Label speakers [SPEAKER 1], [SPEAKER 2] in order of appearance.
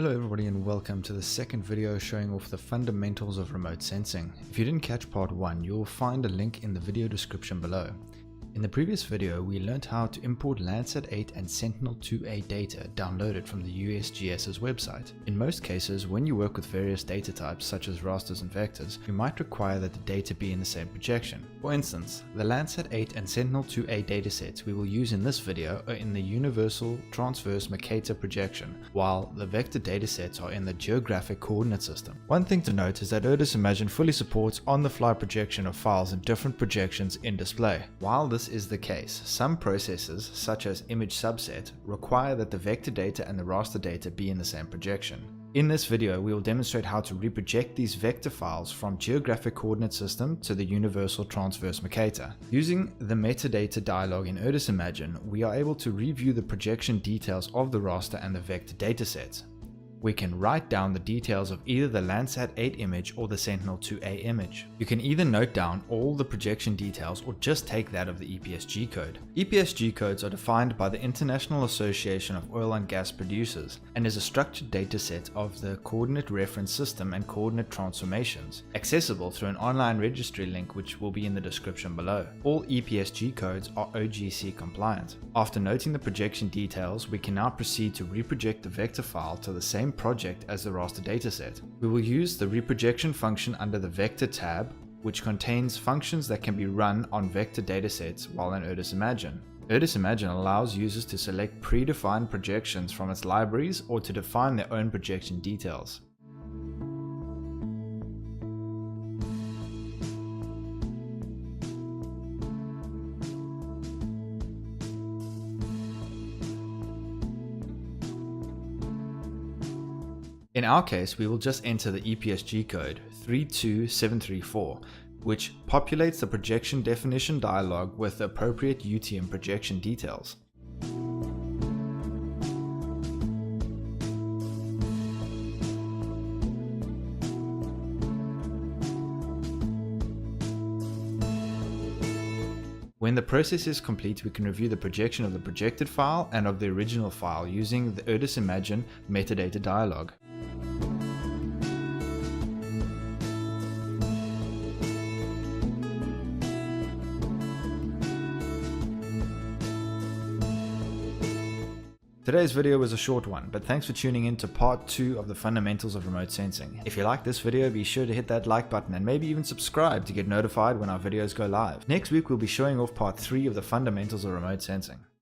[SPEAKER 1] Hello everybody and welcome to the second video showing off the fundamentals of remote sensing. If you didn't catch part 1, you'll find a link in the video description below. In the previous video, we learned how to import Landsat 8 and Sentinel-2A data downloaded from the USGS's website. In most cases, when you work with various data types such as rasters and vectors, you might require that the data be in the same projection. For instance, the Landsat 8 and Sentinel-2A datasets we will use in this video are in the Universal Transverse Mercator projection, while the vector datasets are in the Geographic Coordinate System. One thing to note is that Imagine fully supports on-the-fly projection of files in different projections in display. While this is the case, some processes, such as image subset, require that the vector data and the raster data be in the same projection. In this video, we will demonstrate how to reproject these vector files from Geographic Coordinate System to the Universal Transverse Mercator. Using the metadata dialog in Imagine, we are able to review the projection details of the raster and the vector datasets. We can write down the details of either the Landsat 8 image or the Sentinel-2A image. You can either note down all the projection details or just take that of the EPSG code. EPSG codes are defined by the International Association of Oil and Gas Producers and is a structured dataset of the coordinate reference system and coordinate transformations, accessible through an online registry link which will be in the description below. All EPSG codes are OGC compliant. After noting the projection details, we can now proceed to reproject the vector file to the same project as the raster dataset. We will use the reprojection function under the vector tab, which contains functions that can be run on vector datasets while in Imagine. Imagine allows users to select predefined projections from its libraries or to define their own projection details. In our case, we will just enter the EPSG code 32734, which populates the projection definition dialog with the appropriate UTM projection details. When the process is complete, we can review the projection of the projected file and of the original file using the Imagine metadata dialog. Today's video was a short one, but thanks for tuning in to part 2 of the fundamentals of remote sensing. If you like this video, be sure to hit that like button and maybe even subscribe to get notified when our videos go live. Next week we'll be showing off part 3 of the fundamentals of remote sensing.